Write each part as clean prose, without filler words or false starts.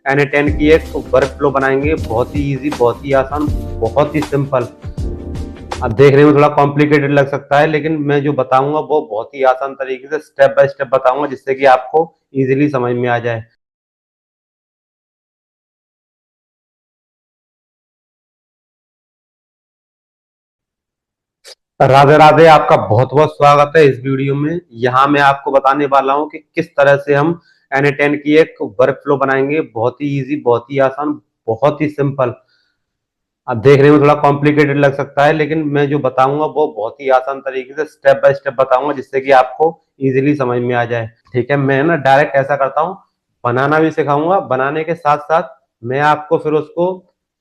N10 की एक work flow बनाएंगे, बहुत ही इजी, बहुत ही आसान, बहुत ही सिंपल। अब देखने में थोड़ा कॉम्प्लिकेटेड लग सकता है, लेकिन मैं जो बताऊंगा वो बहुत ही आसान तरीके से स्टेप बाय स्टेप बताऊंगा, जिससे कि आपको इजीली समझ में आ जाए। राधे राधे, आपका बहुत बहुत स्वागत है इस वीडियो में। यहाँ मैं आपको बताने वाला हूँ कि किस तरह से हम N10 की एक वर्क फ्लो बनाएंगे, बहुत ही इजी, बहुत ही आसान, बहुत ही सिंपल। अब देखने में थोड़ा कॉम्प्लिकेटेड लग सकता है, लेकिन मैं जो बताऊंगा वो बहुत ही आसान तरीके से स्टेप बाय स्टेप बताऊंगा, जिससे कि आपको इजीली समझ में आ जाए। ठीक है, मैं ना डायरेक्ट ऐसा करता हूँ, बनाना भी सिखाऊंगा, बनाने के साथ साथ मैं आपको फिर उसको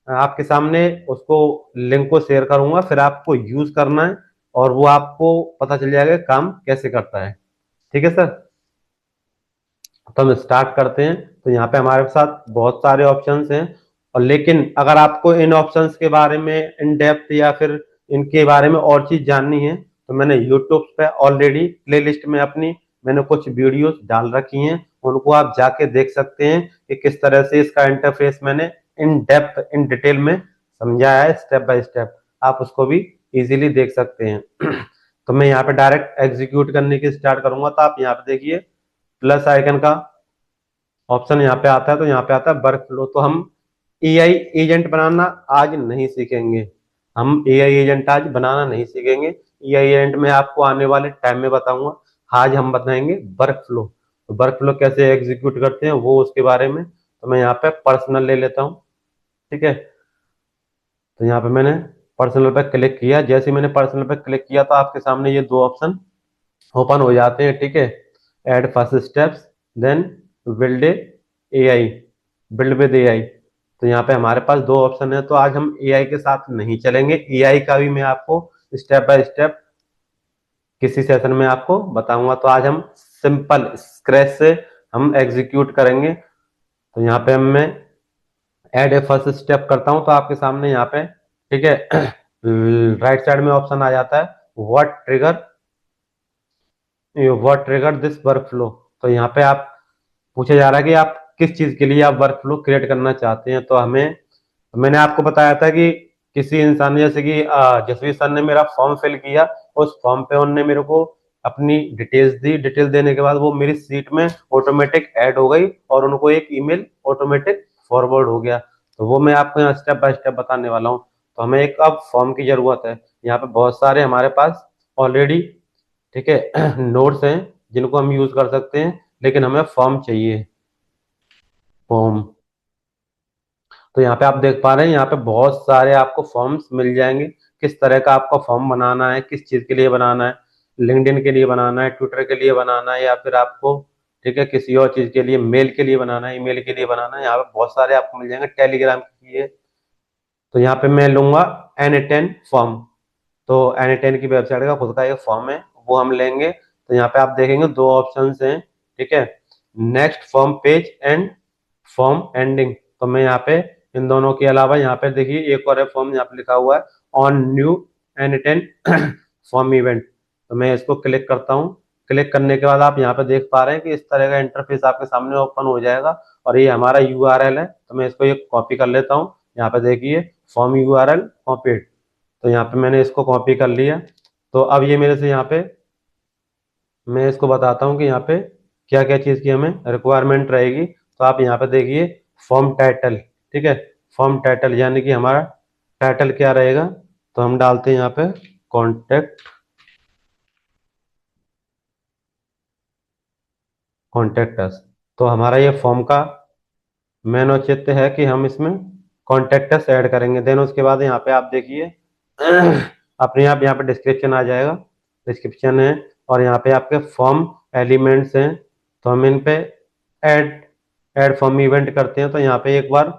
आपके सामने उसको लिंक को शेयर करूंगा, फिर आपको यूज करना है और वो आपको पता चल जाएगा काम कैसे करता है। ठीक है सर, तो हम स्टार्ट करते हैं। तो यहाँ पे हमारे साथ बहुत सारे ऑप्शंस हैं, और लेकिन अगर आपको इन ऑप्शंस के बारे में इन डेप्थ या फिर इनके बारे में और चीज जाननी है, तो मैंने यूट्यूब पे ऑलरेडी प्लेलिस्ट में अपनी मैंने कुछ वीडियोस डाल रखी हैं, उनको आप जाके देख सकते हैं कि किस तरह से इसका इंटरफेस मैंने इन डेप्थ इन डिटेल में समझाया है, स्टेप बाय स्टेप। आप उसको भी इजीली देख सकते हैं। तो मैं यहाँ पे डायरेक्ट एग्जीक्यूट करने की स्टार्ट करूंगा, तो आप यहाँ पे देखिए प्लस आइकन का ऑप्शन यहाँ पे आता है, तो यहाँ पे आता है वर्क फ्लो। तो हम एआई एजेंट बनाना आज नहीं सीखेंगे, हम एआई एजेंट आज बनाना नहीं सीखेंगे। एआई एजेंट में आपको आने वाले टाइम में बताऊंगा। आज हम बताएंगे वर्क फ्लो। तो वर्क फ्लो कैसे एग्जीक्यूट करते हैं वो उसके बारे में। तो मैं यहाँ पे पर्सनल ले लेता हूँ। ठीक है, तो यहाँ पे मैंने पर्सनल पे क्लिक किया। जैसे ही मैंने पर्सनल पे क्लिक किया तो आपके सामने ये दो ऑप्शन ओपन हो जाते हैं। ठीक है, add first steps, then build AI, build with AI. तो यहाँ पे हमारे पास दो ऑप्शन है, तो आज हम एआई के साथ नहीं चलेंगे, एआई का भी मैं आपको स्टेप बाय स्टेप किसी सेशन में आपको बताऊंगा। तो आज हम सिंपल स्क्रैच से हम एग्जीक्यूट करेंगे। तो यहाँ पे मैं एड ए फर्स्ट स्टेप करता हूँ, तो आपके सामने यहाँ पे ठीक है राइट साइड में ऑप्शन आ जाता है what trigger this work flow. तो यहाँ पे आप पूछा जा रहा है कि आप किस चीज के लिए आप वर्क फ्लो क्रिएट करना चाहते हैं। तो हमें, मैंने आपको बताया था कि किसी इंसान ने, जैसे कि जसवीर सर ने मेरा फॉर्म फिल किया, उस फॉर्म पे उन्होंने मेरे को अपनी डिटेल्स दी, डिटेल देने के बाद वो मेरी सीट में ऑटोमेटिक ऐड हो गई और उनको एक ईमेल ऑटोमेटिक फॉरवर्ड हो गया। तो वो मैं आपको यहाँ स्टेप बाय स्टेप बताने वाला हूँ। तो हमें एक अब फॉर्म की जरूरत है। यहाँ पे बहुत सारे हमारे पास ऑलरेडी ठीक है नोट्स हैं जिनको हम यूज कर सकते हैं, लेकिन हमें फॉर्म चाहिए, फॉर्म। तो यहाँ पे आप देख पा रहे हैं, यहाँ पे बहुत सारे आपको फॉर्म्स मिल जाएंगे। किस तरह का आपका फॉर्म बनाना है, किस चीज के लिए बनाना है, लिंक्डइन के लिए बनाना है, ट्विटर के लिए बनाना है, या फिर आपको ठीक है किसी और चीज के लिए, मेल के लिए बनाना है, ईमेल के लिए बनाना है, यहाँ पे बहुत सारे आपको मिल जाएंगे, टेलीग्राम के लिए। तो यहाँ पे मैं लूंगा N10 फॉर्म। तो N10 की वेबसाइट का खुद का एक फॉर्म है, वो हम लेंगे। तो यहाँ पे आप देखेंगे दो ऑप्शन हैं। ठीक है, next form page and form ending. तो मैं यहाँ पे इन दोनों के अलावा यहाँ पे देखिए एक और फॉर्म यहाँ पे लिखा हुआ है on new N10 form event. तो मैं इसको क्लिक करता हूँ। क्लिक करने के बाद आप यहाँ पे देख पा रहे हैं कि इस तरह का इंटरफेस आपके सामने ओपन हो जाएगा, और ये हमारा यूआरएल है। तो मैं इसको एक कॉपी कर लेता हूँ। यहाँ पे देखिए फॉर्म यूआरएल कॉपीड। तो यहाँ पे मैंने इसको कॉपी कर लिया। तो अब ये मेरे से यहाँ पे मैं इसको बताता हूँ कि यहाँ पे क्या क्या चीज़ की हमें रिक्वायरमेंट रहेगी। तो आप यहाँ पे देखिए फॉर्म टाइटल। ठीक है, फॉर्म टाइटल यानी कि हमारा टाइटल क्या रहेगा। तो हम डालते हैं यहाँ पे कॉन्टेक्ट, कॉन्टेक्ट अस। तो हमारा ये फॉर्म का मेन औचित्य है कि हम इसमें कॉन्टेक्ट अस ऐड करेंगे। देन उसके बाद यहाँ पे आप देखिए अपने आप यहाँ पे डिस्क्रिप्शन आ जाएगा, डिस्क्रिप्शन है, और यहाँ पे आपके फॉर्म एलिमेंट्स हैं। तो हम इन पे ऐड ऐड फॉर्म इवेंट करते हैं। तो यहाँ पे एक बार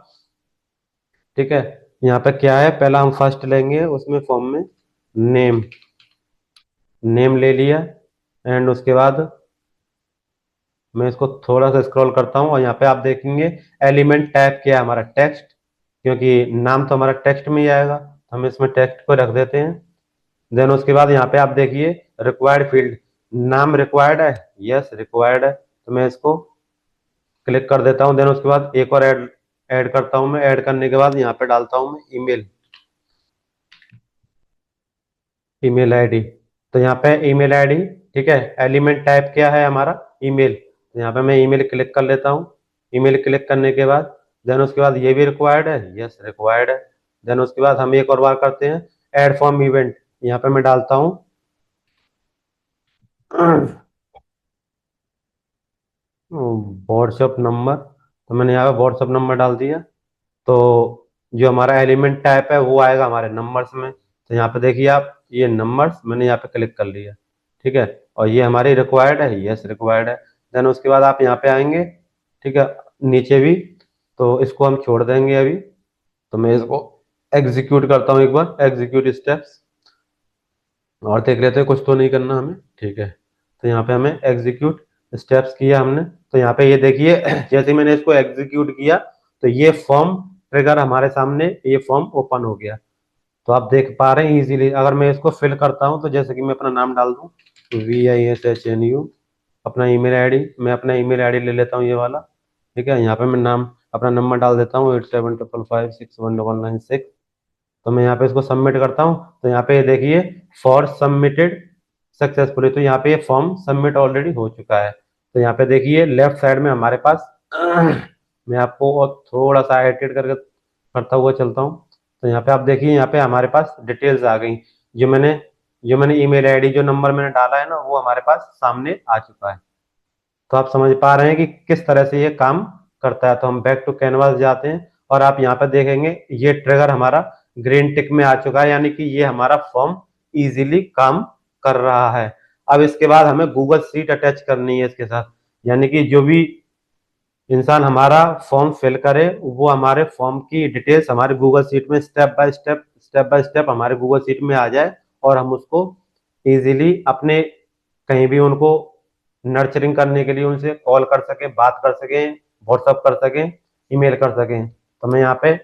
ठीक है, यहाँ पे क्या है, पहला हम फर्स्ट लेंगे उसमें फॉर्म में नेम, नेम ले लिया। एंड उसके बाद मैं इसको थोड़ा सा स्क्रॉल करता हूँ, और यहाँ पे आप देखेंगे एलिमेंट टैग क्या है, हमारा टेक्स्ट, क्योंकि नाम तो हमारा टेक्स्ट में ही आएगा, तो हम इसमें टेक्स्ट को रख देते हैं। देन उसके बाद यहाँ पे आप देखिए रिक्वायर्ड फील्ड, नाम रिक्वायर्ड है, यस रिक्वायर्ड है। तो मैं इसको क्लिक कर देता हूँ। देन उसके बाद एक और ऐड ऐड करता हूँ मैं। ऐड करने के बाद यहाँ पे डालता हूँ मैं ईमेल, ईमेल आईडी। तो यहाँ पे ईमेल आईडी, ठीक है। एलिमेंट टाइप क्या है हमारा, ईमेल। तो यहाँ पे मैं ईमेल क्लिक कर लेता हूँ। ईमेल क्लिक करने के बाद देन उसके बाद ये भी रिक्वायर्ड है, यस रिक्वायर्ड है। देन उसके बाद हम एक और बार करते हैं ऐड फ्रॉम इवेंट। यहाँ पे मैं डालता हूँ व्हाट्सएप नंबर। तो मैंने यहाँ पे व्हाट्सएप नंबर डाल दिया। तो जो हमारा एलिमेंट टाइप है वो आएगा हमारे नंबर्स में। तो यहाँ पे देखिए आप, ये नंबर्स मैंने यहाँ पे क्लिक कर लिया, ठीक है। और ये हमारी रिक्वायर्ड है, यस रिक्वायर्ड है। देन उसके बाद आप यहाँ पे आएंगे, ठीक है, नीचे भी। तो इसको हम छोड़ देंगे अभी। तो मैं इसको एग्जीक्यूट करता हूँ एक बार, एग्जीक्यूट स्टेप्स, और देख लेते हैं कुछ तो नहीं करना हमें, ठीक है। तो यहाँ पे हमें एग्जीक्यूट स्टेप्स किया हमने। तो यहाँ पे ये देखिए जैसे मैंने इसको एग्जीक्यूट किया तो ये फॉर्म ट्रिगर हमारे सामने, ये फॉर्म ओपन हो गया। तो आप देख पा रहे हैं इजीली। अगर मैं इसको फिल करता हूँ तो जैसे कि मैं अपना नाम डाल दूँ, VISHNU, अपना ईमेल आईडी, मैं अपना ईमेल आईडी ले लेता हूँ ये वाला, ठीक है। यहाँ पे मैं नाम अपना नंबर डाल देता हूँ 8755561196। तो मैं यहाँ पे इसको सबमिट करता हूँ। तो यहाँ पे ये देखिए फॉर सबमिटेड सक्सेसफुली। तो यहाँ पे ये फॉर्म सबमिट ऑलरेडी हो चुका है। तो यहाँ पे देखिए लेफ्ट साइड में हमारे पास मैं आपको और थोड़ा सा एडिट करके करता हुआ चलता हूँ। तो यहाँ पे आप देखिए, यहाँ पे हमारे पास डिटेल्स आ गई। जो मैंने जो मैंने ईमेल आईडी, जो नंबर मैंने डाला है ना, वो हमारे पास सामने आ चुका है। तो आप समझ पा रहे हैं कि किस तरह से ये काम करता है। तो हम बैक टू कैनवास जाते हैं और आप यहाँ पे देखेंगे ये ट्रिगर हमारा ग्रीन टिक में आ चुका है, यानी कि ये हमारा फॉर्म इजीली काम कर रहा है। अब इसके बाद हमें गूगल शीट अटैच करनी है इसके साथ, यानी कि जो भी इंसान हमारा फॉर्म फिल करे वो हमारे फॉर्म की डिटेल्स हमारे गूगल शीट में स्टेप बाय स्टेप हमारे गूगल शीट में आ जाए, और हम उसको इजीली अपने कहीं भी उनको नर्चरिंग करने के लिए उनसे कॉल कर सकें, बात कर सकें, व्हाट्सअप कर सकें, ईमेल कर सकें। तो मैं यहाँ पे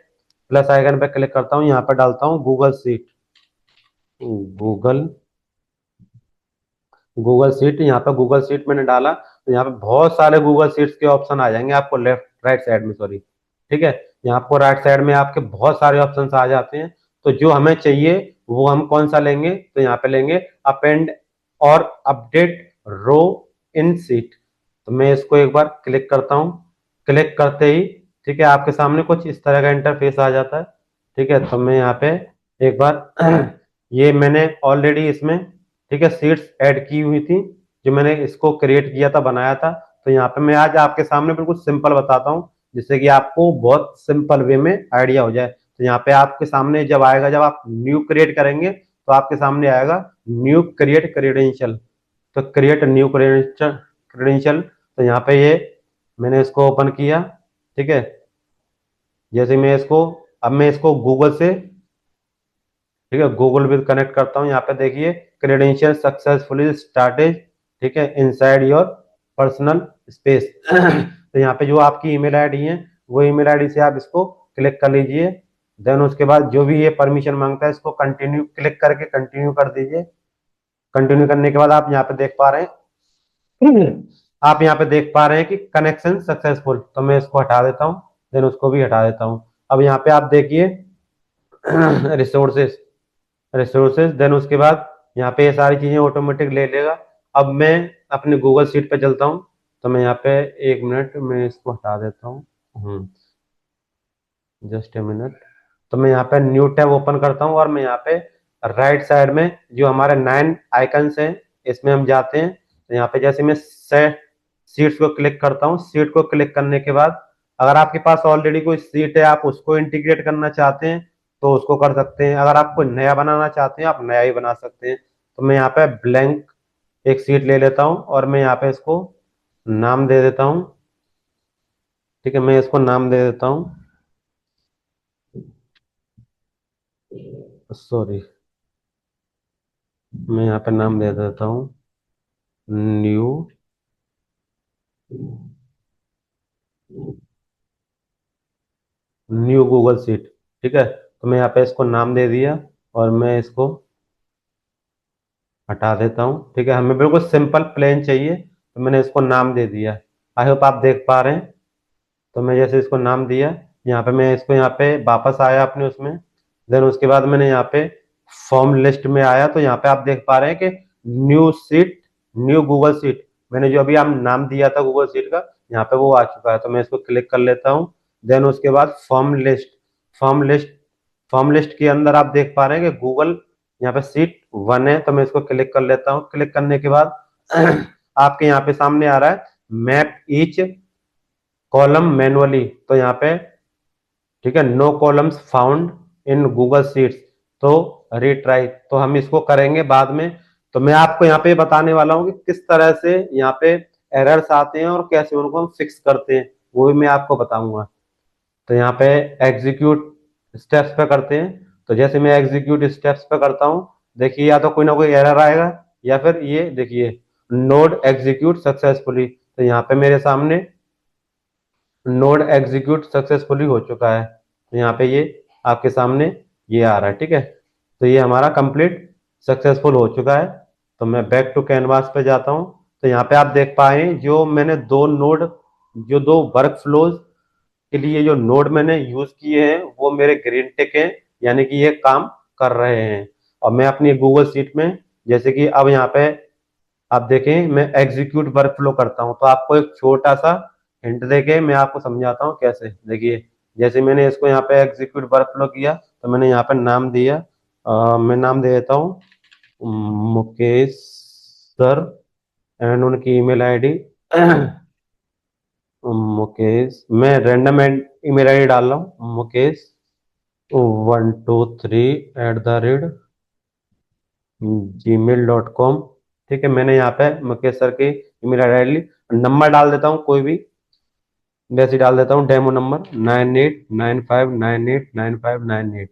प्लस आइकन पे क्लिक करता हूँ, यहाँ पे डालता हूँ Google sheet, Google Google sheet. यहाँ पे गूगल शीट मैंने डाला तो यहाँ पे बहुत सारे गूगल शीट्स के ऑप्शन आ जाएंगे आपको लेफ्ट राइट साइड में, सॉरी, ठीक है। यहाँ आपको राइट साइड में आपके बहुत सारे ऑप्शंस आ जाते हैं। तो जो हमें चाहिए वो हम कौन सा लेंगे, तो यहाँ पे लेंगे अपेंड और अपडेट रो इन शीट। तो मैं इसको एक बार क्लिक करता हूँ। क्लिक करते ही, ठीक है, आपके सामने कुछ इस तरह का इंटरफेस आ जाता है, ठीक है। तो मैं यहाँ पे एक बार ये मैंने ऑलरेडी इसमें, ठीक है, सीट्स ऐड की हुई थी, जो मैंने इसको क्रिएट किया था, बनाया था। तो यहाँ पे मैं आज आपके सामने बिल्कुल सिंपल बताता हूँ, जिससे कि आपको बहुत सिंपल वे में आइडिया हो जाए। तो यहाँ पे आपके सामने जब आएगा, जब आप न्यू क्रिएट करेंगे तो आपके सामने आएगा न्यू क्रिएट क्रेडेंशियल। तो क्रिएट न्यू क्रेडेंशियल। तो यहाँ पे ये मैंने इसको ओपन किया, ठीक है। जैसे मैं इसको, अब मैं इसको गूगल से, ठीक है, गूगल विद कनेक्ट करता हूँ। यहाँ पे देखिए क्रेडेंशियल सक्सेसफुली स्टार्टेड, ठीक है, इनसाइड योर पर्सनल स्पेस। तो यहाँ पे जो आपकी ईमेल आईडी है वो ईमेल आईडी से आप इसको क्लिक कर लीजिए। देन उसके बाद जो भी ये परमिशन मांगता है इसको कंटिन्यू क्लिक करके कंटिन्यू कर दीजिए। कंटिन्यू करने के बाद आप यहाँ पे देख पा रहे हैं आप यहाँ पे देख पा रहे हैं कि कनेक्शन सक्सेसफुल। तो मैं इसको हटा देता हूँ, देन उसको भी हटा देता हूँ। अब यहाँ पे आप देखिए रिसोर्सेज, देन उसके बाद यहाँ पे ये सारी चीजें ऑटोमेटिक ले लेगा। अब मैं अपने गूगल शीट पे चलता हूँ। तो मैं यहाँ पे एक मिनट में इसको हटा देता हूँ, जस्ट ए मिनट। तो मैं यहाँ पे न्यू टैब ओपन करता हूँ और मैं यहाँ पे राइट साइड में जो हमारे 9 आइकन्स हैं इसमें हम जाते हैं। तो यहाँ पे जैसे मैं सीट्स को क्लिक करता हूँ, सीट को क्लिक करने के बाद अगर आपके पास ऑलरेडी कोई सीट है, आप उसको इंटीग्रेट करना चाहते हैं तो उसको कर सकते हैं। अगर आप कोई नया बनाना चाहते हैं आप नया ही बना सकते हैं। तो मैं यहाँ पे ब्लैंक एक सीट ले लेता हूँ और मैं यहाँ पे इसको नाम दे देता हूँ, ठीक है। मैं इसको नाम दे देता हूँ, सॉरी, मैं यहाँ पे नाम दे देता हूँ न्यू न्यू गूगल सीट, ठीक है। तो मैं यहाँ पे इसको नाम दे दिया और मैं इसको हटा देता हूँ, ठीक है। हमें बिल्कुल सिंपल प्लेन चाहिए तो मैंने इसको नाम दे दिया। आई होप आप देख पा रहे हैं। तो मैं जैसे इसको नाम दिया, यहाँ पे मैं इसको यहाँ पे वापस आया अपने उसमें। देन उसके बाद मैंने यहाँ पे फॉर्म लिस्ट में आया, तो यहाँ पे आप देख पा रहे हैं कि new seat, new Google seat, मैंने जो अभी आप नाम दिया था गूगल सीट का, यहाँ पे वो आ चुका है। तो मैं इसको क्लिक कर लेता हूँ। देन उसके बाद form list, form list, form list के अंदर आप देख पा रहे हैं कि गूगल यहाँ पे सीट 1 है। तो मैं इसको क्लिक कर लेता हूँ। क्लिक करने के बाद आपके यहाँ पे सामने आ रहा है मैप ईच कॉलम मैनुअली। तो यहाँ पे ठीक है, no columns found in Google sheets, तो रिट्राई, तो हम इसको करेंगे बाद में। तो मैं आपको यहाँ पे बताने वाला हूँ कि किस तरह से यहाँ पे एरर्स आते हैं और कैसे उनको हम फिक्स करते हैं, वो भी मैं आपको बताऊंगा। तो यहाँ पे एग्जीक्यूट स्टेप्स पे करते हैं। तो जैसे मैं एग्जीक्यूट स्टेप्स पे करता हूँ, देखिए या तो कोई ना कोई एरर आएगा, या फिर ये देखिए नोड एग्जीक्यूट सक्सेसफुली। तो यहाँ पे मेरे सामने नोड एग्जीक्यूट सक्सेसफुली हो चुका है। तो यहाँ पे ये आपके सामने ये आ रहा है, ठीक है। तो ये हमारा कंप्लीट सक्सेसफुल हो चुका है। तो मैं बैक टू कैनवास पे जाता हूँ। तो यहाँ पे आप देख पाए जो मैंने दो नोड, जो दो वर्क फ्लोज के लिए जो नोड मैंने यूज किए हैं वो मेरे ग्रीन टिक हैं, यानी कि ये काम कर रहे हैं। और मैं अपनी गूगल सीट में, जैसे कि अब यहाँ पे आप देखें मैं एग्जीक्यूट वर्क फ्लो करता हूं, तो आपको एक छोटा सा हिंट देके मैं आपको समझाता हूं कैसे। देखिए जैसे मैंने इसको यहाँ पे एग्जीक्यूट वर्क फ्लो किया, तो मैंने यहाँ पे नाम दिया, मैं नाम दे देता हूँ मुकेश सर, एंड उनकी ईमेल आईडी मुकेश, मैं रैंडम ईमेल आईडी डाल रहा हूँ, मुकेश 123 gmail.com। ठीक है, मैंने यहाँ पे मुकेश सर की ईमेल आई डी, नंबर डाल देता हूँ कोई भी, वैसे डाल देता हूँ डेमो नंबर 9895989598।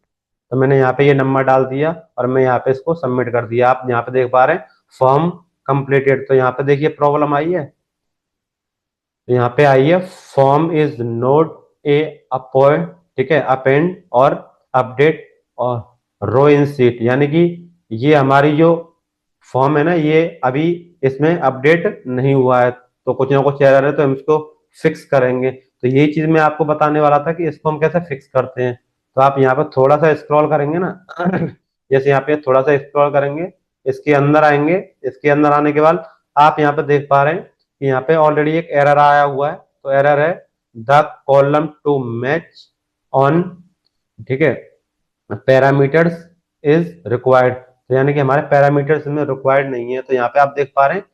तो मैंने यहाँ पे ये नंबर डाल दिया और मैं यहाँ पे इसको सबमिट कर दिया। आप यहाँ पे देख पा रहे हैं फॉर्म कंप्लीटेड। तो यहाँ पे देखिए प्रॉब्लम आई है, तो यहाँ पे आई है form is not a appoint, ठीक है, अपेंड और अपडेट और रो इन सीट, यानी कि ये हमारी जो फॉर्म है ना, ये अभी इसमें अपडेट नहीं हुआ है, तो कुछ ना कुछ एरर है, तो हम इसको फिक्स करेंगे। तो यही चीज मैं आपको बताने वाला था कि इसको हम कैसे फिक्स करते हैं। तो आप यहाँ पे थोड़ा सा स्क्रॉल करेंगे ना जैसे यहाँ पे थोड़ा सा स्क्रॉल करेंगे, इसके अंदर आएंगे, इसके अंदर आने के बाद आप यहाँ पे देख पा रहे हैं कि यहाँ पे ऑलरेडी एक एरर आया हुआ है। तो एरर है the column to match on, ठीक है, पैरामीटर्स इज रिक्वायर्ड। तो यानी कि हमारे पैरामीटर्स में रिक्वायर्ड नहीं है। तो यहाँ पे आप देख पा रहे हैं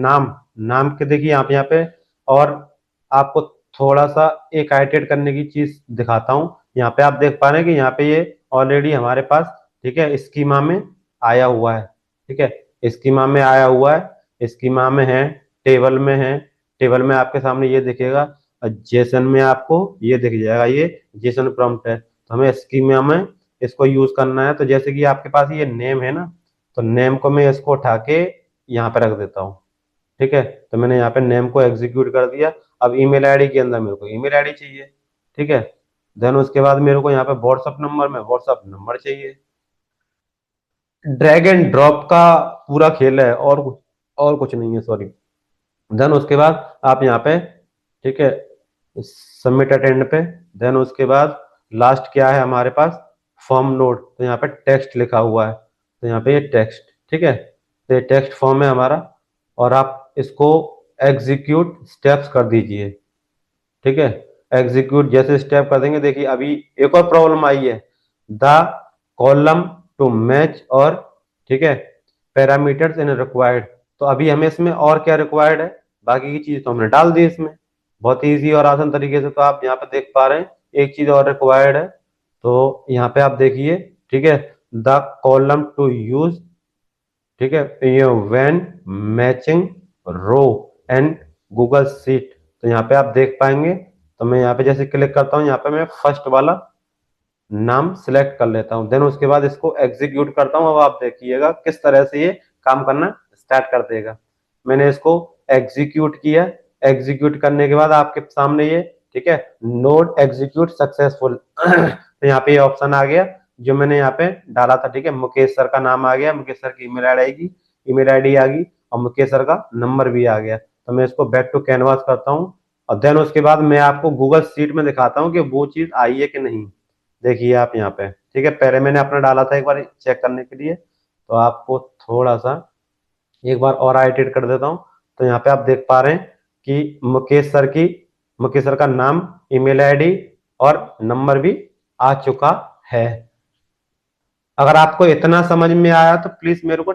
नाम, नाम के देखिए यहाँ पे और आपको थोड़ा सा एक आइटेट करने की चीज दिखाता हूँ। यहाँ पे आप देख पा रहे हैं कि यहाँ पे ये ऑलरेडी हमारे पास, ठीक है, स्कीमा में आया हुआ है, ठीक है, स्कीमा में आया हुआ है, स्कीमा में है, टेबल में है, टेबल में आपके सामने ये दिखेगा, जेसन में आपको ये दिख जाएगा, ये जेसन प्रॉम्प्ट है। तो हमें स्कीमा में इसको यूज करना है। तो जैसे कि आपके पास ये नेम है ना, तो नेम को मैं इसको उठा के यहाँ पे रख देता हूँ, ठीक है। तो मैंने यहाँ पे नेम को एग्जीक्यूट कर दिया। अब ईमेल आईडी के अंदर मेरे को ईमेल आईडी चाहिए, ठीक है। देन उसके बाद मेरे को यहाँ पे व्हाट्सअप नंबर में व्हाट्सअप नंबर चाहिए। ड्रैग एंड ड्रॉप का पूरा खेल है, और कुछ नहीं है, सॉरी। देन उसके बाद आप यहाँ पे, ठीक है, सबमिट अटेंड पे। देन उसके बाद लास्ट क्या है हमारे पास, फॉर्म नोट। तो यहाँ पे टेक्स्ट लिखा हुआ है, तो यहाँ पे ये टेक्स्ट, ठीक है, तो ये टेक्स्ट फॉर्म है हमारा। और आप इसको एग्जीक्यूट स्टेप्स कर दीजिए, ठीक है। एग्जीक्यूट जैसे स्टेप कर देंगे, देखिए अभी एक और प्रॉब्लम आई है, द कॉलम टू मैच और, ठीक है, पैरामीटर्स इन रिक्वायर्ड। तो अभी हमें इसमें और क्या रिक्वायर्ड है, बाकी की चीज तो हमने डाल दी इसमें बहुत इजी और आसान तरीके से। तो आप यहाँ पे देख पा रहे हैं एक चीज और रिक्वायर्ड है, तो यहाँ पे आप देखिए, ठीक है, द कॉलम टू यूज, ठीक है, ये when matching row and Google sheet. तो यहाँ पे आप देख पाएंगे। तो मैं यहाँ पे जैसे क्लिक करता हूँ, यहाँ पे मैं फर्स्ट वाला नाम सिलेक्ट कर लेता हूँ। देन उसके बाद इसको एग्जीक्यूट करता हूँ। अब आप देखिएगा किस तरह से ये काम करना स्टार्ट कर देगा। मैंने इसको एग्जीक्यूट किया, एग्जीक्यूट करने के बाद आपके सामने ये, ठीक है, नोड एग्जीक्यूट सक्सेसफुल तो यहाँ पे ये ऑप्शन आ गया जो मैंने यहाँ पे डाला था, ठीक है, मुकेश सर का नाम आ गया, मुकेश सर की ईमेल आईडी आएगी, ईमेल आईडी आ गई, और मुकेश सर का नंबर भी आ गया। तो मैं इसको बैक टू कैनवास करता हूँ। और देन उसके बाद मैं आपको गूगल शीट में दिखाता हूँ कि वो चीज आई है कि नहीं। देखिए आप यहाँ पे, ठीक है, पहले मैंने अपना डाला था एक बार चेक करने के लिए, तो आपको थोड़ा सा एक बार और एडिट कर देता हूँ। तो यहाँ पे आप देख पा रहे हैं कि मुकेश सर का नाम, ईमेल आईडी और नंबर भी आ चुका है। अगर आपको इतना समझ में आया तो प्लीज मेरे को,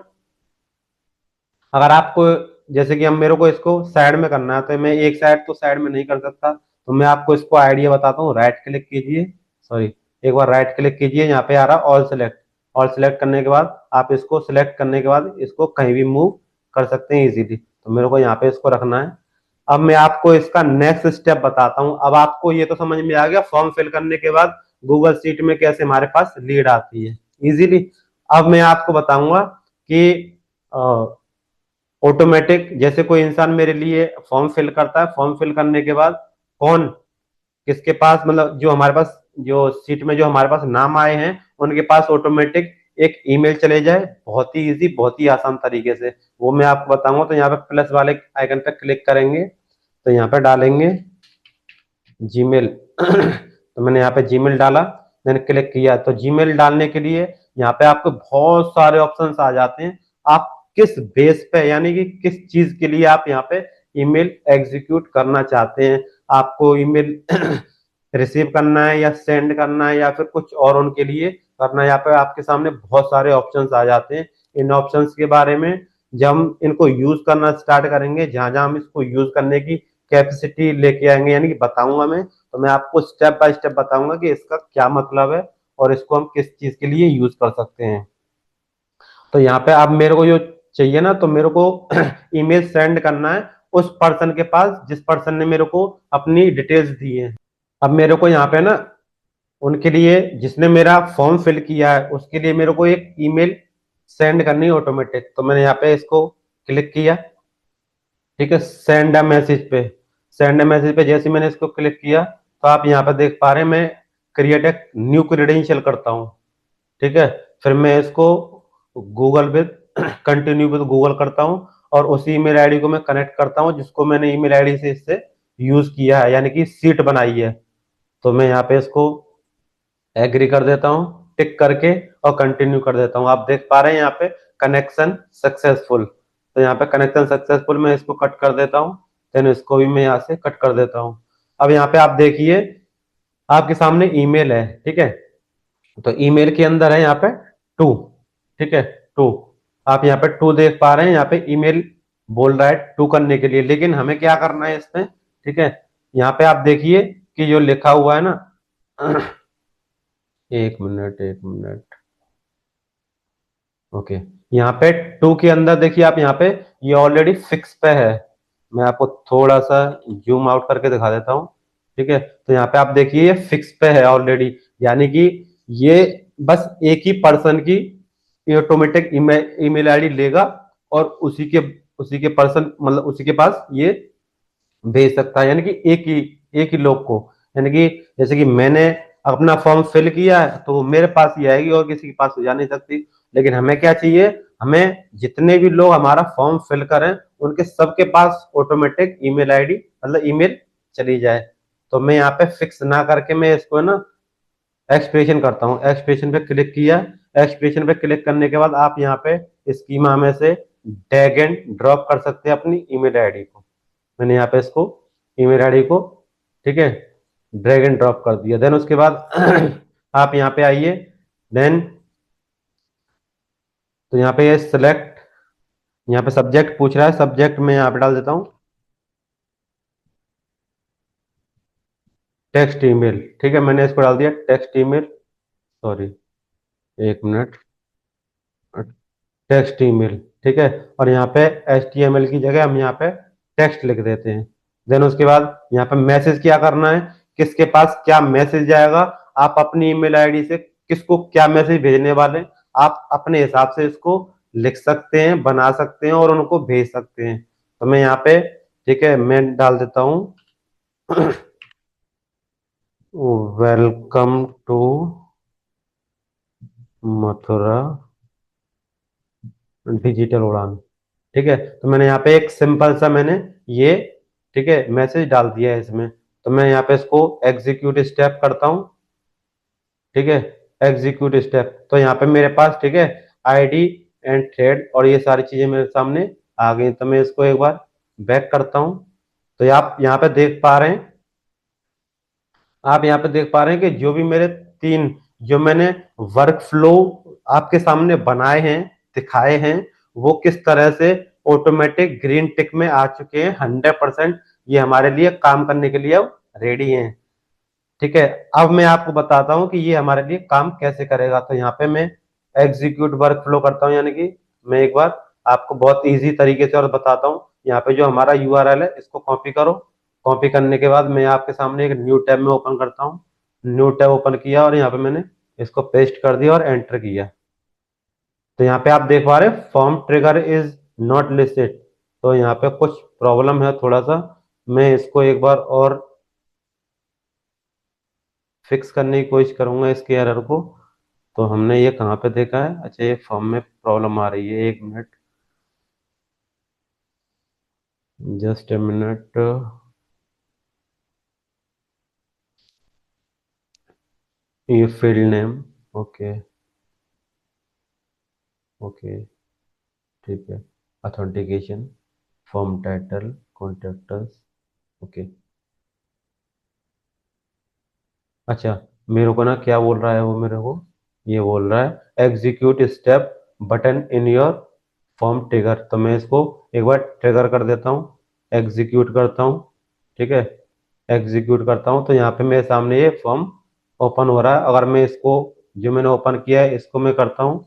अगर आपको, जैसे कि हम, मेरे को इसको साइड में करना है तो मैं एक साइड तो साइड में नहीं कर सकता, तो मैं आपको इसको आइडिया बताता हूँ। राइट क्लिक कीजिए, सॉरी, एक बार राइट क्लिक कीजिए, यहाँ पे आ रहा ऑल सेलेक्ट। ऑल सेलेक्ट करने के बाद आप इसको सिलेक्ट करने के बाद इसको कहीं भी मूव कर सकते हैं इजीली। तो मेरे को यहाँ पे इसको रखना है। अब मैं आपको इसका नेक्स्ट स्टेप बताता हूँ। अब आपको ये तो समझ में आ गया फॉर्म फिल करने के बाद गूगल शीट में कैसे हमारे पास लीड आती है इजीली। अब मैं आपको बताऊंगा कि ऑटोमेटिक, जैसे कोई इंसान मेरे लिए फॉर्म फिल करता है, फॉर्म फिल करने के बाद कौन किसके पास, मतलब जो हमारे पास जो सीट में जो हमारे पास नाम आए हैं उनके पास ऑटोमेटिक एक ईमेल चले जाए, बहुत ही इजी, बहुत ही आसान तरीके से, वो मैं आपको बताऊंगा। तो यहाँ पे प्लस वाले आइकन पे क्लिक करेंगे, तो यहाँ पे डालेंगे जीमेल तो मैंने यहाँ पे जीमेल डाला, मैंने क्लिक किया। तो जीमेल डालने के लिए यहाँ पे आपको बहुत सारे ऑप्शंस आ जाते हैं। आप किस बेस पे, यानी कि किस चीज के लिए आप यहाँ पे ईमेल एग्जीक्यूट करना चाहते हैं, आपको ईमेल रिसीव करना है या सेंड करना है या फिर कुछ और उनके लिए करना है, यहाँ पे आपके सामने बहुत सारे ऑप्शंस आ जाते हैं। इन ऑप्शंस के बारे में जब हम इनको यूज करना स्टार्ट करेंगे, जहां जहां हम इसको यूज करने की कैपेसिटी लेके आएंगे, यानी कि बताऊंगा मैं, तो मैं आपको स्टेप बाय स्टेप बताऊंगा कि इसका क्या मतलब है और इसको हम किस चीज के लिए यूज कर सकते हैं। तो यहाँ पे अब मेरे को जो चाहिए ना, तो मेरे को ईमेल सेंड करना है उस पर्सन के पास जिस पर्सन ने मेरे को अपनी डिटेल्स दी है। अब मेरे को यहाँ पे ना उनके लिए, जिसने मेरा फॉर्म फिल किया है उसके लिए मेरे को एक ईमेल सेंड करनी है ऑटोमेटिक। तो मैंने यहाँ पे इसको क्लिक किया, ठीक है, सेंड अ मैसेज पे। सेंड अ मैसेज पे जैसे मैंने इसको क्लिक किया तो आप यहाँ पे देख पा रहे हैं मैं क्रिएट ए न्यू क्रेडेंशियल करता हूँ, ठीक है। फिर मैं इसको Google with continue with Google करता हूँ और उसी ईमेल आईडी को मैं कनेक्ट करता हूँ जिसको मैंने ईमेल आईडी से इससे यूज किया है, यानी कि सीट बनाई है। तो मैं यहाँ पे इसको एग्री कर देता हूँ टिक करके और कंटिन्यू कर देता हूँ। आप देख पा रहे हैं यहाँ पे कनेक्शन सक्सेसफुल। तो यहाँ पे कनेक्शन सक्सेसफुल, मैं इसको कट कर देता हूँ, देन इसको भी मैं यहाँ से कट कर देता हूँ। अब यहाँ पे आप देखिए आपके सामने ईमेल है, ठीक है। तो ईमेल के अंदर है यहाँ पे टू, ठीक है, टू। आप यहाँ पे टू देख पा रहे हैं, यहाँ पे ईमेल बोल रहा है टू करने के लिए, लेकिन हमें क्या करना है इसमें, ठीक है। यहाँ पे आप देखिए कि जो लिखा हुआ है ना एक मिनट, एक मिनट, ओके। यहाँ पे टू के अंदर देखिए आप, यहाँ पे ये ऑलरेडी फिक्स पे है। मैं आपको थोड़ा सा जूम आउट करके दिखा देता हूँ, ठीक है। तो यहाँ पे आप देखिए ये फिक्स पे है ऑलरेडी, यानी कि ये बस एक ही पर्सन की ऑटोमेटिक ईमेल आईडी लेगा और उसी के पर्सन, मतलब उसी के पास ये भेज सकता है, यानी कि एक ही लोग को, यानी कि जैसे कि मैंने अपना फॉर्म फिल किया है तो वो मेरे पास ही आएगी और किसी के पास हो जा नहीं सकती। लेकिन हमें क्या चाहिए, हमें जितने भी लोग हमारा फॉर्म फिल करें उनके सबके पास ऑटोमेटिक ईमेल आईडी, मतलब ईमेल चली जाए। तो मैं यहाँ पे फिक्स ना करके मैं इसको ना एक्सप्रेशन करता हूँ। एक्सप्रेशन पे क्लिक किया, एक्सप्रेशन पे क्लिक करने के बाद आप यहाँ पे स्कीमा में से ड्रैग एंड ड्रॉप कर सकते हैं अपनी ईमेल आईडी को। मैंने यहाँ पे इसको ईमेल आईडी को, ठीक है, ड्रैग एंड ड्रॉप कर दिया। देन उसके बाद आप यहाँ पे आइए, देन तो यहाँ पे ये सिलेक्ट, यहाँ पे सब्जेक्ट पूछ रहा है, सब्जेक्ट में यहाँ पे डाल देता हूँ टेक्स्ट ईमेल, ठीक है। मैंने इसको डाल दिया टेक्स्ट ईमेल, सॉरी, एक मिनट, टेक्स्ट ईमेल, ठीक है। और यहाँ पे HTML की जगह हम यहाँ पे टेक्स्ट लिख देते हैं। देन उसके बाद यहाँ पे मैसेज क्या करना है, किसके पास क्या मैसेज जाएगा, आप अपनी ईमेल आईडी से किसको क्या मैसेज भेजने वाले हैं, आप अपने हिसाब से इसको लिख सकते हैं, बना सकते हैं और उनको भेज सकते हैं। तो मैं यहाँ पे, ठीक है, मैं डाल देता हूँ वेलकम टू मथुरा डिजिटल उड़ान, ठीक है। तो मैंने यहाँ पे एक सिंपल सा मैंने ये ठीक है, मैसेज डाल दिया है इसमें। तो मैं यहाँ पे इसको एग्जीक्यूट स्टेप करता हूँ। ठीक है, एग्जीक्यूट स्टेप, तो यहाँ पे मेरे पास, ठीक है, आईडी एंड थ्रेड और ये सारी चीजें मेरे सामने आ गई। तो मैं इसको एक बार बैक करता हूँ। तो ये आप यहाँ पे देख पा रहे हैं, आप यहाँ पे देख पा रहे हैं कि जो भी मेरे तीन, जो मैंने वर्क फ्लो आपके सामने बनाए हैं, दिखाए हैं, वो किस तरह से ऑटोमेटिक ग्रीन टिक में आ चुके हैं। 100% ये हमारे लिए काम करने के लिए अब रेडी हैं। ठीक है, अब मैं आपको बताता हूं कि ये हमारे लिए काम कैसे करेगा। तो यहाँ पे मैं एग्जीक्यूट वर्क फ्लो करता हूँ, यानी कि मैं एक बार आपको बहुत इजी तरीके से और बताता हूँ। यहाँ पे जो हमारा यूआरएल है इसको कॉपी करो। कॉपी करने के बाद मैं आपके सामने एक न्यू टैब में ओपन करता हूँ। न्यू टैब ओपन किया और यहाँ पे मैंने इसको पेस्ट कर दिया और एंटर किया। तो यहाँ पे आप देख पा रहे form trigger is not listed. तो यहाँ पे कुछ प्रॉब्लम है थोड़ा सा, मैं इसको एक बार और फिक्स करने की कोशिश करूंगा इसके एरर को। तो हमने ये कहाँ पे देखा है? अच्छा, ये फॉर्म में प्रॉब्लम आ रही है, एक मिनट, जस्ट ए मिनट। ये फील्ड नेम, ओके, ओके, ठीक है, authentication, form title, contractors, okay. अच्छा, मेरे को ना क्या बोल रहा है वो, मेरे को ये बोल रहा है execute step button in your form trigger. तो मैं इसको एक बार ट्रिगर कर देता हूँ, एग्जीक्यूट करता हूँ। ठीक है, एग्जीक्यूट करता हूँ तो यहाँ पे मेरे सामने ये फॉर्म ओपन हो रहा है। अगर मैं इसको, जो मैंने ओपन किया है इसको मैं करता हूँ,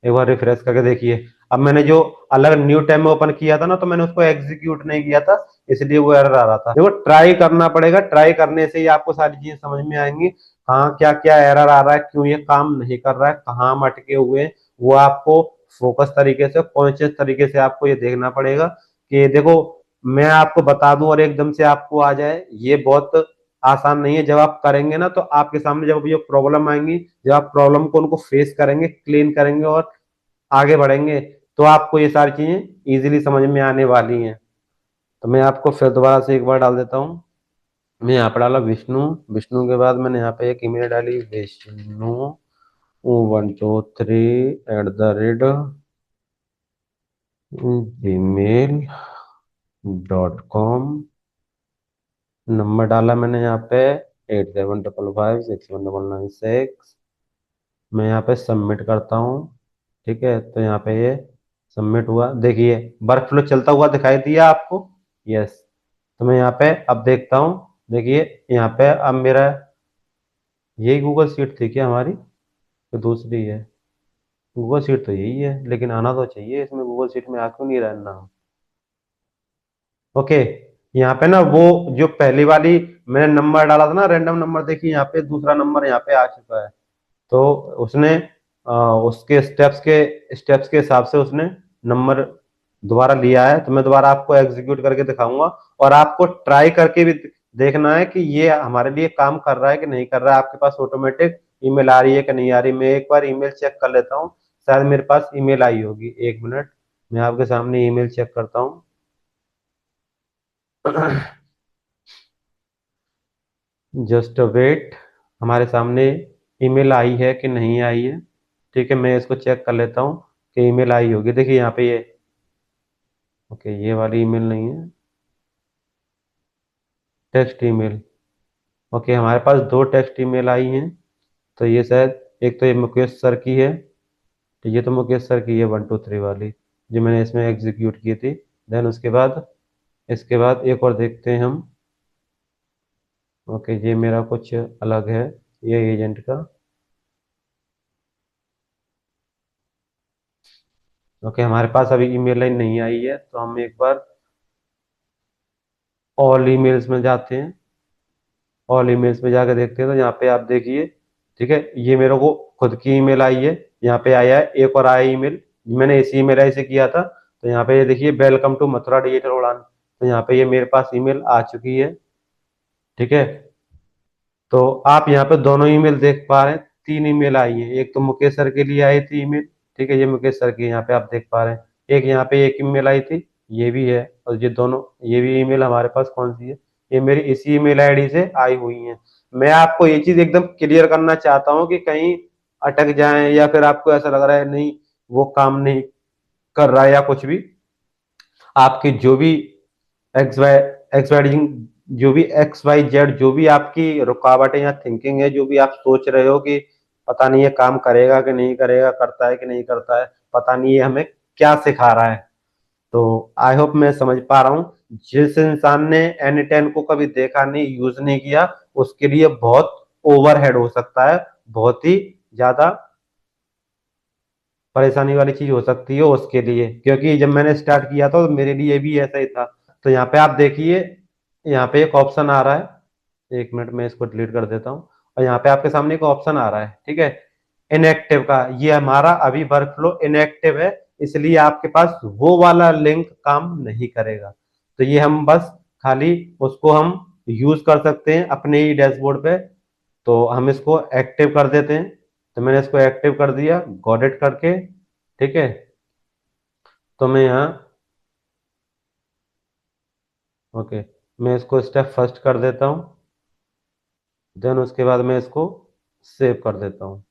एक बार रिफ्रेश करके देखिए। अब मैंने जो अलग न्यू टैब में ओपन किया था ना, तो मैंने उसको एग्जीक्यूट नहीं किया था, इसलिए वो एरर आ रहा था। देखो, ट्राई करना पड़ेगा, ट्राई करने से ही आपको सारी चीजें समझ में आएंगी। हाँ, क्या क्या एरर आ रहा है, क्यों ये काम नहीं कर रहा है, कहाँ हम अटके हुए हैं, वो आपको फोकस तरीके से, कॉन्शियस तरीके से आपको ये देखना पड़ेगा। कि देखो, मैं आपको बता दूं और एकदम से आपको आ जाए, ये बहुत आसान नहीं है। जब आप करेंगे ना, तो आपके सामने जब ये प्रॉब्लम आएंगी, जब आप प्रॉब्लम को उनको फेस करेंगे, क्लीन करेंगे और आगे बढ़ेंगे, तो आपको ये सारी चीजें इजीली समझ में आने वाली हैं। तो मैं आपको फिर दोबारा से एक बार डाल देता हूँ। मैं यहाँ पर डाला विष्णु। विष्णु के बाद मैंने यहाँ पे एक ईमेल डाली, विष्णु 123 @gmail.com। नंबर डाला मैंने यहाँ पे 8755619996। मैं यहाँ पे सबमिट करता हूँ। ठीक है, तो यहाँ पे ये सबमिट हुआ, देखिए वर्क फ्लो चलता हुआ दिखाई दिया आपको। यस, तो मैं यहाँ पे अब देखता हूँ। देखिए यहाँ पे अब मेरा, यही गूगल शीट थी क्या हमारी, तो दूसरी है? गूगल शीट तो यही है, लेकिन आना तो चाहिए इसमें, गूगल शीट में आ क्यों नहीं रहा है नाम? ओके, यहाँ पे ना वो जो पहली वाली मैंने नंबर डाला था ना, रैंडम नंबर, देखिए यहाँ पे दूसरा नंबर यहाँ पे आ चुका है। तो उसने उसके स्टेप्स के हिसाब से उसने नंबर दोबारा लिया है। तो मैं दोबारा आपको एग्जीक्यूट करके दिखाऊंगा, और आपको ट्राई करके भी देखना है कि ये हमारे लिए काम कर रहा है कि नहीं कर रहा है। आपके पास ऑटोमेटिक ईमेल आ रही है कि नहीं आ रही। मैं एक बार ईमेल चेक कर लेता हूँ, शायद मेरे पास ईमेल आई होगी। एक मिनट, मैं आपके सामने ईमेल चेक करता हूँ। जस्ट वेट, हमारे सामने ईमेल आई है कि नहीं आई है? ठीक है, मैं इसको चेक कर लेता हूँ कि ईमेल आई होगी। देखिए यहाँ पे ये, ओके, ये वाली ईमेल नहीं है, टेक्स्ट ईमेल। ओके, हमारे पास दो टेक्स्ट ईमेल आई हैं। तो ये शायद, एक तो ये मुकेश सर की है, तो ये तो मुकेश सर की है 123 वाली, जो मैंने इसमें एग्जीक्यूट की थी। देन उसके बाद, इसके बाद एक और देखते हैं हम। ओके, ये मेरा कुछ अलग है, ये एजेंट का। ओके, हमारे पास अभी ईमेल लाइन नहीं आई है, तो हम एक बार ऑल ईमेल्स में जाते हैं। ऑल ईमेल्स में जाकर देखते हैं, तो यहाँ पे आप देखिए, ठीक है, ये मेरे को खुद की ईमेल आई है। यहाँ पे आया है एक और आया ईमेल, मैंने इसी ईमेल आई से किया था। तो यहाँ पे ये देखिए, वेलकम टू मथुरा डिजिटल उड़ान। तो यहाँ पे ये मेरे पास ईमेल आ चुकी है। ठीक है, तो आप यहाँ पे दोनों ईमेल देख पा रहे हैं, तीन ईमेल आई है। एक तो मुकेश सर के लिए आई थी ईमेल, ठीक है, ये मुकेश सर की यहाँ पे आप देख पा रहे हैं। एक यहाँ पे एक ईमेल आई थी, ये भी है, और ये दोनों, ये भी ईमेल हमारे पास कौन सी है, ये मेरी इसी ईमेल आईडी से आई हुई है। मैं आपको ये चीज एकदम क्लियर करना चाहता हूँ कि कहीं अटक जाए या फिर आपको ऐसा लग रहा है नहीं वो काम नहीं कर रहा है या कुछ भी। आपकी जो भी एक्स वाई एक्स वाई जो भी एक्स वाई जेड जो भी आपकी रुकावटें या थिंकिंग है, जो भी आप सोच रहे हो कि पता नहीं ये काम करेगा कि नहीं करेगा, करता है कि नहीं करता है, पता नहीं ये हमें क्या सिखा रहा है, तो आई होप मैं समझ पा रहा हूँ। जिस इंसान ने N10 को कभी देखा नहीं, यूज नहीं किया, उसके लिए बहुत ओवरहेड हो सकता है, बहुत ही ज्यादा परेशानी वाली चीज हो सकती है उसके लिए, क्योंकि जब मैंने स्टार्ट किया था तो मेरे लिए भी ऐसा ही था। तो यहाँ पे आप देखिए, यहाँ पे एक ऑप्शन आ रहा है, एक मिनट में इसको डिलीट कर देता हूँ। और यहाँ पे आपके सामने एक ऑप्शन आ रहा है, ठीक है, इनएक्टिव का, ये हमारा अभी वर्क फ्लो इनएक्टिव है, इसलिए आपके पास वो वाला लिंक काम नहीं करेगा। तो ये हम बस खाली उसको हम यूज कर सकते हैं अपने ही डैशबोर्ड पे। तो हम इसको एक्टिव कर देते हैं। तो मैंने इसको एक्टिव कर दिया गॉट इट करके, ठीक है। तो मैं यहाँ, ओके, मैं इसको स्टेप फर्स्ट कर देता हूँ, देन उसके बाद मैं इसको सेव कर देता हूँ,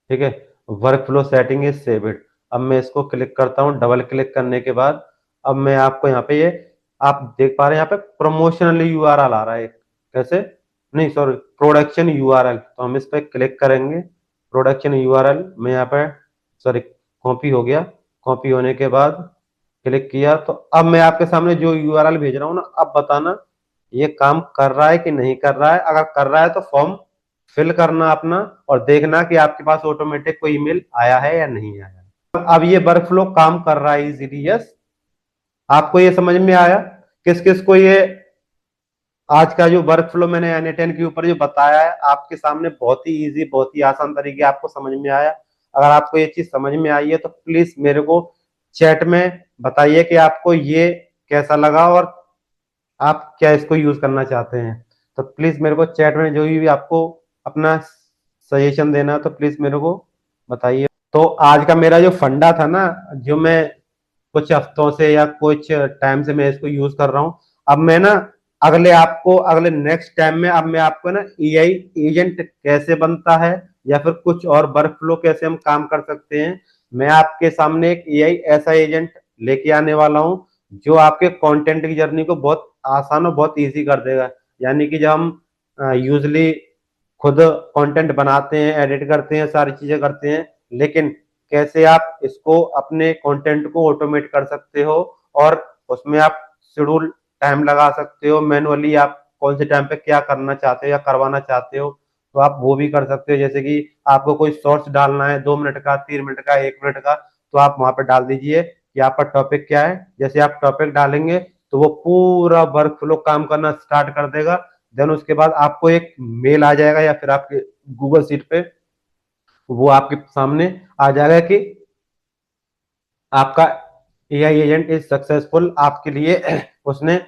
ठीक है। Work flow setting is save it. अब मैं इसको क्लिक करता हूँ, डबल क्लिक करने के बाद अब मैं आपको यहाँ पे ये, आप देख पा रहे हैं यहाँ पे प्रमोशनल यूआरएल आ रहा है, कैसे, नहीं सॉरी, प्रोडक्शन यूआरएल। तो हम इस पे क्लिक करेंगे, प्रोडक्शन यूआरएल में यहाँ पे, सॉरी, कॉपी हो गया, कॉपी होने के बाद क्लिक किया। तो अब मैं आपके सामने जो यूआरएल भेज रहा हूँ ना, अब बताना ये काम कर रहा है कि नहीं कर रहा है। अगर कर रहा है तो फॉर्म फिल करना अपना, और देखना कि आपके पास ऑटोमेटिक कोई ईमेल आया है या नहीं आया। अब ये वर्क फ्लो काम कर रहा है इजीली, यस। आपको ये समझ में आया किस किस को ये आज का जो वर्क फ्लो मैंने N10 के ऊपर जो बताया है आपके सामने, बहुत ही इजी, बहुत ही आसान तरीके आपको समझ में आया। अगर आपको ये चीज समझ में आई है तो प्लीज मेरे को चैट में बताइए कि आपको ये कैसा लगा और आप क्या इसको यूज करना चाहते हैं। तो प्लीज मेरे को चैट में जो भी आपको अपना सजेशन देना है तो प्लीज मेरे को बताइए। तो आज का मेरा जो फंडा था ना, जो मैं कुछ हफ्तों से या कुछ टाइम से मैं इसको यूज कर रहा हूँ, अब मैं ना अगले नेक्स्ट टाइम में अब मैं आपको ना एआई एजेंट कैसे बनता है या फिर कुछ और वर्क फ्लो कैसे हम काम कर सकते हैं, मैं आपके सामने एक एआई ऐसा एजेंट लेके आने वाला हूँ जो आपके कंटेंट की जर्नी को बहुत आसान और बहुत इजी कर देगा। यानी कि जब हम यूजली खुद कंटेंट बनाते हैं, एडिट करते हैं, सारी चीजें करते हैं, लेकिन कैसे आप इसको अपने कंटेंट को ऑटोमेट कर सकते हो और उसमें आप शेड्यूल टाइम लगा सकते हो, मैनुअली आप कौन से टाइम पे क्या करना चाहते हो या करवाना चाहते हो तो आप वो भी कर सकते हो। जैसे कि आपको कोई शॉर्ट्स डालना है 2 मिनट का, 3 मिनट का, 1 मिनट का, तो आप वहां पर डाल दीजिए कि आपका टॉपिक क्या है। जैसे आप टॉपिक डालेंगे तो वो पूरा वर्क फ्लो काम करना स्टार्ट कर देगा। देन उसके बाद आपको एक मेल आ जाएगा या फिर आपके गूगल शीट पे वो आपके सामने आ जाएगा कि आपका एआई एजेंट इज सक्सेसफुल, आपके लिए उसने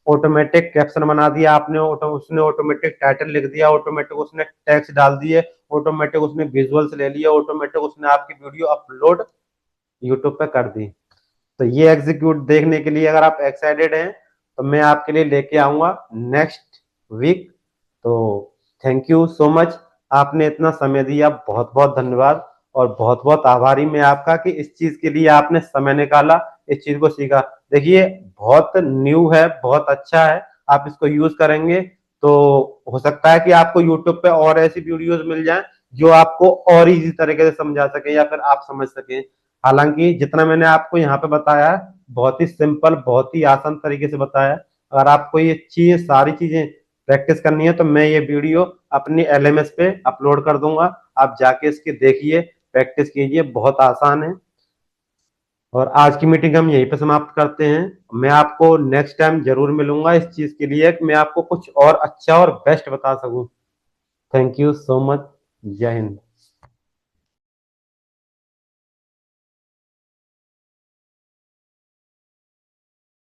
ऑटोमेटिक कैप्शन बना दिया, आपने उसने ऑटोमेटिक टाइटल लिख दिया, ऑटोमेटिक उसने टेक्स्ट डाल दिए, ऑटोमेटिक उसने विजुअल्स ले लिया, ऑटोमेटिक उसने आपकी वीडियो अपलोड यूट्यूब पे कर दी। तो ये एग्जीक्यूट देखने के लिए अगर आप एक्साइटेड हैं तो मैं आपके लिए लेके आऊंगा नेक्स्ट वीक। तो थैंक यू सो मच, आपने इतना समय दिया, बहुत बहुत धन्यवाद। और बहुत बहुत आभारी मैं आपका कि इस चीज के लिए आपने समय निकाला, इस चीज को सीखा। देखिए बहुत न्यू है, बहुत अच्छा है, आप इसको यूज करेंगे तो हो सकता है कि आपको यूट्यूब पे और ऐसी वीडियोस मिल जाएं जो आपको और इजी तरीके से समझा सके या फिर आप समझ सके। हालांकि जितना मैंने आपको यहाँ पे बताया है बहुत ही सिंपल, बहुत ही आसान तरीके से बताया है। अगर आपको ये चीज सारी चीजें प्रैक्टिस करनी है तो मैं ये वीडियो अपनी एलएमएस पे अपलोड कर दूंगा, आप जाके इसकी देखिए, प्रैक्टिस कीजिए, बहुत आसान है। और आज की मीटिंग हम यहीं पे समाप्त करते हैं। मैं आपको नेक्स्ट टाइम जरूर मिलूंगा इस चीज के लिए कि मैं आपको कुछ और अच्छा और बेस्ट बता सकूं। Thank you so much. जय हिंद।